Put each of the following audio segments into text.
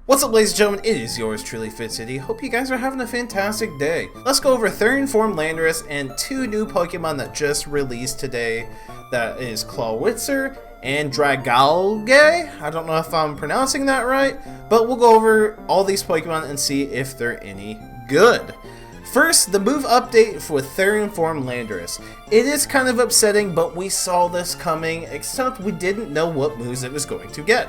What's up, ladies and gentlemen, it is yours truly, Fitz. Hope you guys are having a fantastic day. Let's go over Therian Landorus and two new Pokemon that just released today. That is Clawitzer and Dragalge. I don't know if I'm pronouncing that right, but we'll go over all these Pokemon and see if they're any good. First, the move update for Therian Landorus. It is kind of upsetting, but we saw this coming, except we didn't know what moves it was going to get.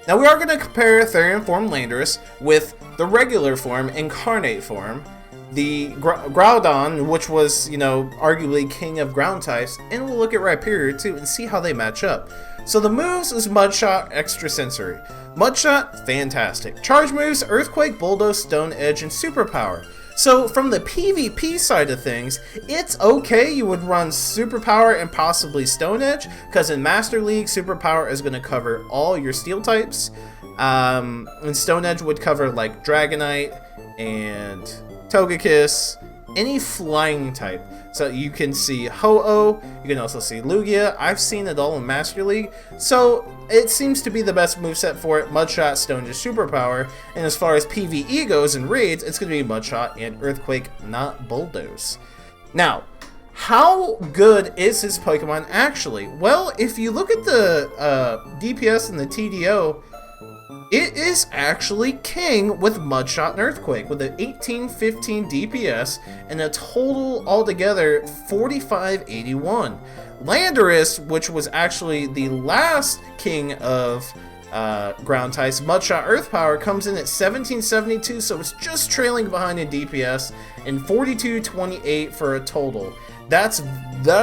Now we are going to compare Therian Landorus with the regular form, Incarnate form, the Groudon, which was, arguably king of ground types, and we'll look at Rhyperior too and see how they match up. So the moves is Mudshot, Extrasensory. Mudshot, fantastic. Charge moves, Earthquake, Bulldoze, Stone Edge, and Superpower. So from the PvP side of things, it's okay you would run Superpower and possibly Stone Edge, because in Master League, Superpower is going to cover all your Steel types, and Stone Edge would cover like Dragonite and Togekiss, any flying type. So you can see Ho-Oh, you can also see Lugia. I've seen it all in Master League, so it seems to be the best moveset for it. Mudshot, Stone Edge, Superpower, and as far as PvE goes and raids, it's going to be Mudshot and Earthquake, not Bulldoze. Now, how good is this Pokemon actually? Well, if you look at the DPS and the TDO, it is actually king with Mudshot and Earthquake with an 1815 DPS and a total altogether 4581. Landorus, which was actually the last king of ground types, Mudshot Earth Power, comes in at 1772, so it's just trailing behind in DPS, and 4228 for a total. That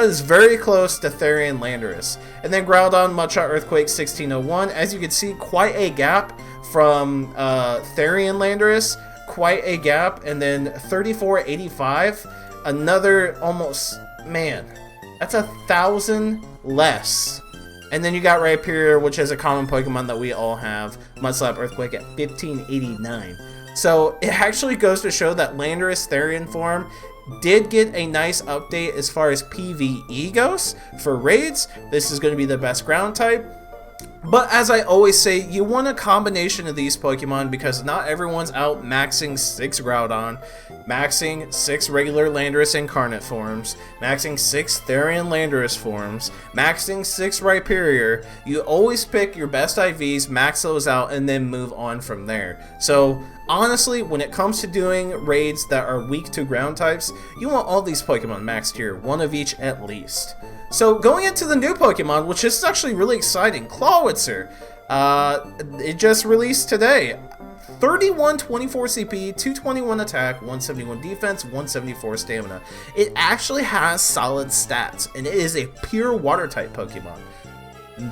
is very close to Therian Landorus. And then Groudon, Mudshot, Earthquake, 1601. As you can see, quite a gap from Therian Landorus. Quite a gap. And then 3485. Another almost, man, that's 1,000 less. And then you got Rhyperior, which is a common Pokemon that we all have. Mudslap, Earthquake at 1589. So it actually goes to show that Landorus Therian form did get a nice update as far as PvE goes. For raids, this is going to be the best ground type. But as I always say, you want a combination of these Pokemon because not everyone's out maxing 6 Groudon, maxing 6 regular Landorus Incarnate forms, maxing 6 Therian Landorus forms, maxing 6 Rhyperior. You always pick your best IVs, max those out, and then move on from there. So honestly, when it comes to doing raids that are weak to ground types, you want all these Pokemon maxed here, one of each at least. So going into the new Pokemon, which is actually really exciting, Clawitzer. It just released today. 3124 CP, 221 attack, 171 defense, 174 stamina. It actually has solid stats, and it is a pure water type Pokemon.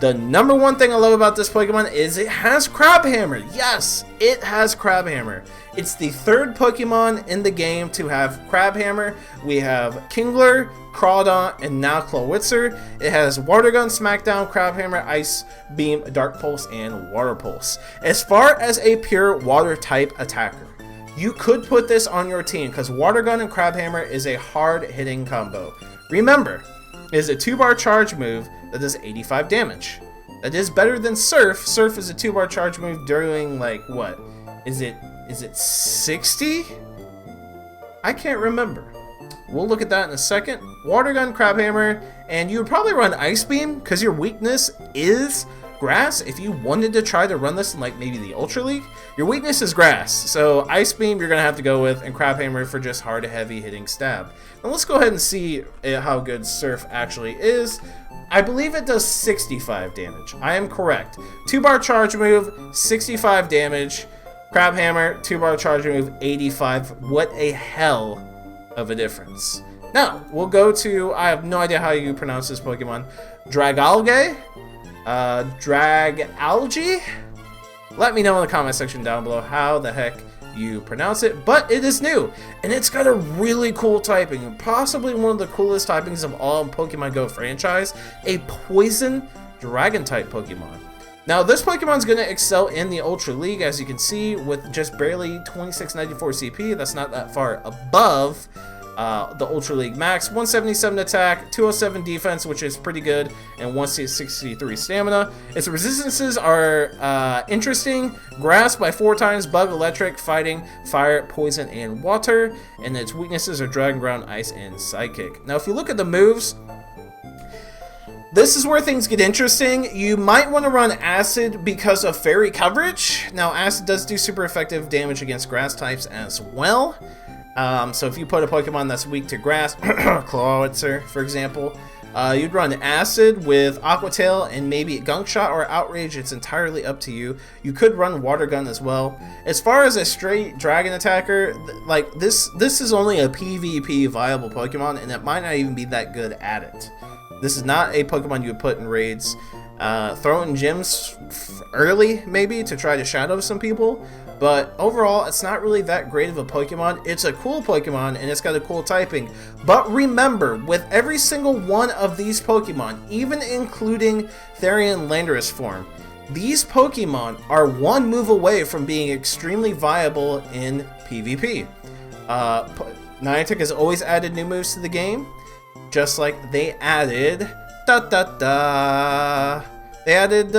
The number one thing I love about this Pokemon is it has Crabhammer. Yes, it has Crabhammer. It's the third Pokemon in the game to have Crabhammer. We have Kingler, Crawdon, and now Clawitzer. It has Water Gun, Smackdown, Crabhammer, Ice Beam, Dark Pulse, and Water Pulse. As far as a pure water type attacker, you could put this on your team because Water Gun and Crabhammer is a hard hitting combo. Remember, it is a 2-bar charge move that does 85 damage. That is better than Surf. Surf is a 2-bar charge move doing like what? Is it 60? I can't remember. We'll look at that in a second. Water Gun, Crabhammer, and you would probably run Ice Beam because your weakness is grass. If you wanted to try to run this in like maybe the Ultra League, your weakness is grass. So Ice Beam you're going to have to go with, and Crabhammer for just hard heavy hitting stab. Now let's go ahead and see how good Surf actually is. I believe it does 65 damage. I am correct. 2-bar charge move, 65 damage. Crabhammer, 2-bar charge move, 85. What a hell of a difference. Now, we'll go to, I have no idea how you pronounce this Pokemon. Dragalge? Dragalge? Let me know in the comment section down below how the heck you pronounce it, but it is new, and it's got a really cool typing, possibly one of the coolest typings of all in Pokemon Go franchise, a Poison Dragon-type Pokemon. Now, this Pokemon's going to excel in the Ultra League, as you can see, with just barely 2694 CP. That's not that far above the Ultra League Max, 177 attack, 207 defense, which is pretty good, and 163 stamina. Its resistances are interesting. Grass by 4 times, Bug, Electric, Fighting, Fire, Poison, and Water. And its weaknesses are Dragon Ground, Ice, and Psychic. Now, if you look at the moves, this is where things get interesting. You might want to run Acid because of Fairy coverage. Now, Acid does do super effective damage against grass types as well. So if you put a Pokemon that's weak to grass, Clawitzer, for example, you'd run Acid with Aqua Tail and maybe Gunk Shot or Outrage. It's entirely up to you. You could run Water Gun as well. As far as a straight Dragon attacker, like this is only a PvP viable Pokemon, and it might not even be that good at it. This is not a Pokemon you would put in raids. Throw in gyms early, maybe, to try to shadow some people. But overall, it's not really that great of a Pokemon. It's a cool Pokemon, and it's got a cool typing. But remember, with every single one of these Pokemon, even including Therian Landorus form, these Pokemon are one move away from being extremely viable in PvP. Niantic has always added new moves to the game, just like they added... They added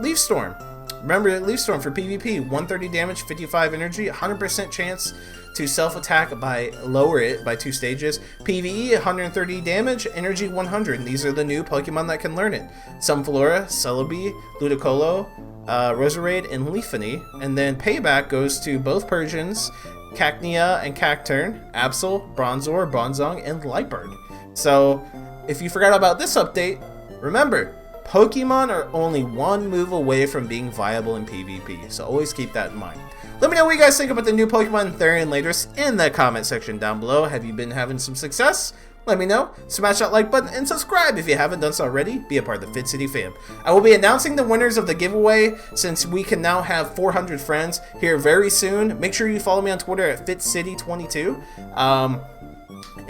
Leaf Storm. Remember Leaf Storm for PvP, 130 damage, 55 energy, 100% chance to self-attack by lower it by 2 stages. PvE, 130 damage, energy 100, and these are the new Pokemon that can learn it. Sunflora, Celebi, Ludicolo, Roserade, and Leafany. And then Payback goes to both Persians, Cacnea and Cacturn, Absol, Bronzor, Bronzong, and Lightbird. So, if you forgot about this update, remember, Pokemon are only one move away from being viable in PvP, so always keep that in mind. Let me know what you guys think about the new Pokemon Therian Landorus in the comment section down below. Have you been having some success? Let me know. Smash that like button and subscribe if you haven't done so already. Be a part of the Fitz City fam. I will be announcing the winners of the giveaway since we can now have 400 friends here very soon. Make sure you follow me on Twitter at FitzCity22.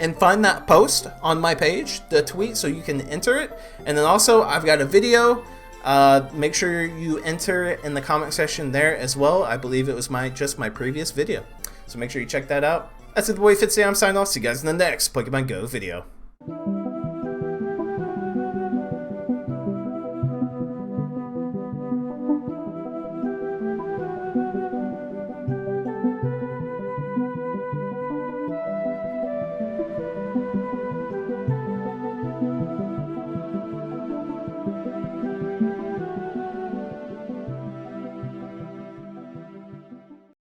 And find that post on my page, the tweet, so you can enter it. And then also, I've got a video. Make sure you enter it in the comment section there as well. I believe it was just my previous video. So make sure you check that out. That's it, the boy Fitz. I'm signing off. See you guys in the next Pokemon Go video.